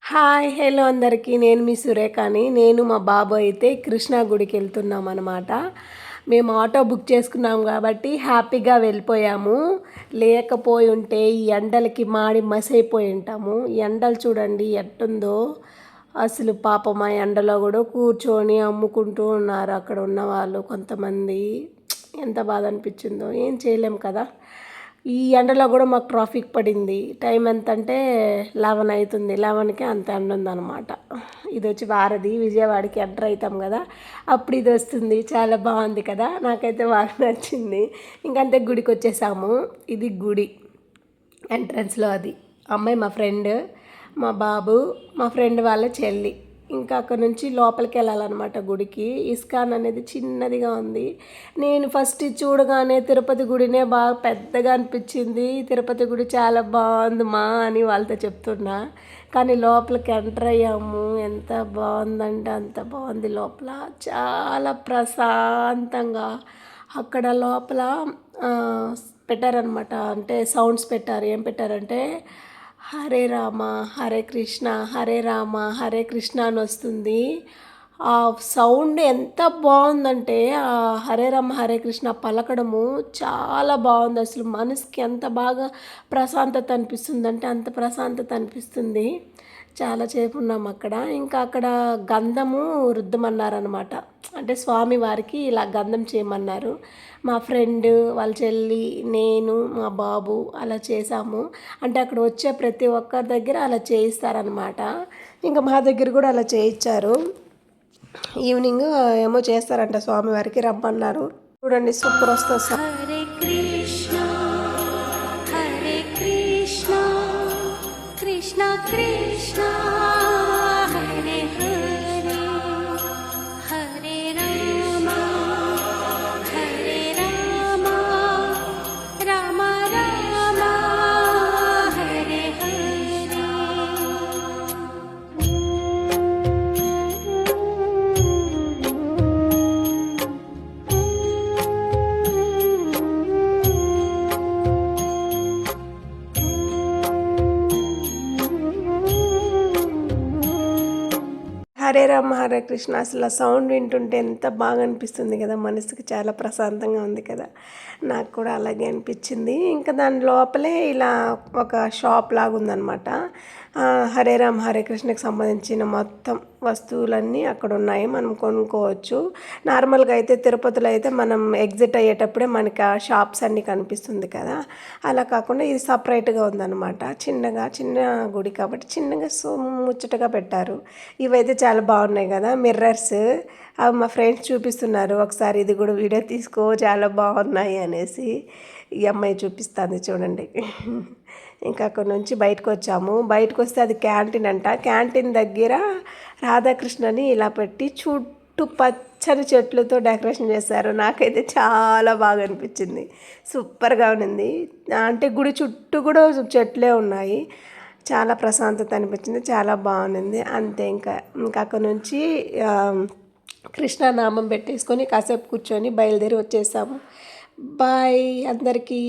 Hi hello అందరికీ నేను మీ సురేఖని నేను మా బాబు అయితే కృష్ణా గుడికి వెళ్తున్నాం అనమాట. మేము ఆటో బుక్ చేసుకున్నాం కాబట్టి హ్యాపీగా వెళ్ళిపోయాము. లేకపోయి ఉంటే ఈ ఎండలకి మాడి మసైపోయి ఉంటాము. ఈ ఎండలు చూడండి ఎట్టుందో అసలు. పాపం ఆ ఎండలో కూడా కూర్చొని అమ్ముకుంటూ ఉన్నారు అక్కడ ఉన్న వాళ్ళు కొంతమంది. ఎంత బాధ అనిపించిందో, ఏం చేయలేం కదా. ఈ ఎండలో కూడా మాకు ట్రాఫిక్ పడింది. టైం ఎంత అంటే 11 అవుతుంది. 11కి అంత ఎండ ఉందన్నమాట. ఇది వచ్చి వారధి, విజయవాడకి ఎంటర్ అవుతాం కదా, అప్పుడు ఇది వస్తుంది. చాలా బాగుంది కదా, నాకైతే బాగా నచ్చింది. ఇంకంతే గుడికి వచ్చేసాము. ఇది గుడి ఎంట్రన్స్లో. అది అమ్మాయి మా ఫ్రెండ్, మా బాబు, మా ఫ్రెండ్ వాళ్ళ చెల్లి. ఇంకా అక్కడ నుంచి లోపలికి వెళ్ళాలన్నమాట గుడికి. ఇస్కాన్ అనేది చిన్నదిగా ఉంది. నేను ఫస్ట్ చూడగానే తిరుపతి గుడినే బాగా పెద్దగా అనిపించింది. తిరుపతి గుడి చాలా బాగుంది మా అని వాళ్ళతో చెప్తున్నా. కానీ లోపలికి ఎంటర్ అయ్యాము. ఎంత బాగుందంటే అంత బాగుంది. లోపల చాలా ప్రశాంతంగా. అక్కడ లోపల పెట్టారనమాట, అంటే సౌండ్స్ పెట్టారు. ఏం పెట్టారంటే హరే రామ హరే కృష్ణ, హరే రామ హరే కృష్ణ అని వస్తుంది. ఆ సౌండ్ ఎంత బాగుందంటే ఆ హరే రామ హరే కృష్ణ పలకడము చాలా బాగుంది. అసలు మనసుకి ఎంత బాగా ప్రశాంతత అనిపిస్తుందంటే అంత ప్రశాంతత అనిపిస్తుంది. చాలాసేపు ఉన్నాం అక్కడ. ఇంకా అక్కడ గంధము రుద్దమన్నారనమాట. అంటే స్వామి వారికి ఇలా గంధం చేయమన్నారు. మా ఫ్రెండ్ వాళ్ళ చెల్లి, నేను, మా బాబు అలా చేసాము. అంటే అక్కడ వచ్చే ప్రతి ఒక్కరి దగ్గర అలా చేయిస్తారనమాట. ఇంకా మా దగ్గర కూడా అలా చేయించారు. ఈవినింగ్ ఏమో చేస్తారంట స్వామివారికి, రమ్మన్నారు. చూడండి సూపర్ వస్తుంది. హరే కృష్ణ హరే కృష్ణ కృష్ణ కృష్ణ హరే హరే హరే రామ హరే రామ రామ రామ హరే హరే. హరే రామ హరే కృష్ణ అసలు ఆ సౌండ్ వింటుంటే ఎంత బాగా అనిపిస్తుంది కదా, మనసుకి చాలా ప్రశాంతంగా ఉంది కదా. నాకు కూడా అలాగే అనిపించింది. ఇంకా దాని లోపలే ఇలా ఒక షాప్ లాగా ఉందన్నమాట. హరే రామ హరే కృష్ణకి సంబంధించిన మొత్తం వస్తువులన్నీ అక్కడ ఉన్నాయి, మనం కొనుక్కోవచ్చు. నార్మల్గా అయితే తిరుపతిలో అయితే మనం ఎగ్జిట్ అయ్యేటప్పుడే మనకి ఆ షాప్స్ అన్నీ కనిపిస్తుంది కదా, అలా కాకుండా ఇది సపరేట్గా ఉందన్నమాట. చిన్న గుడి కాబట్టి చిన్నగా ముచ్చటగా పెట్టారు. ఇవైతే చాలా బాగున్నాయి కదా మిర్రర్స్. అవి మా ఫ్రెండ్స్ చూపిస్తున్నారు, ఒకసారి ఇది కూడా వీడియో తీసుకో చాలా బాగున్నాయి అనేసి. ఈ అమ్మాయి చూపిస్తుంది చూడండి. ఇంకా అక్కడ నుంచి బయటకు వచ్చాము. బయటకు వస్తే అది క్యాంటీన్ అంట. క్యాంటీన్ దగ్గర రాధాకృష్ణని ఇలా పెట్టి చుట్టూ పచ్చని చెట్లతో డెకరేషన్ చేశారు. నాకైతే చాలా బాగా అనిపించింది, సూపర్గా ఉన్నింది. అంటే గుడి చుట్టూ కూడా చెట్లే ఉన్నాయి. చాలా ప్రశాంతత అనిపించింది, చాలా బాగుంది. అంతే. ఇంకా అక్కడ నుంచి కృష్ణానామం పెట్టేసుకొని కాసేపు కూర్చొని బయలుదేరి వచ్చేసాము. బాయ్ అందరికీ.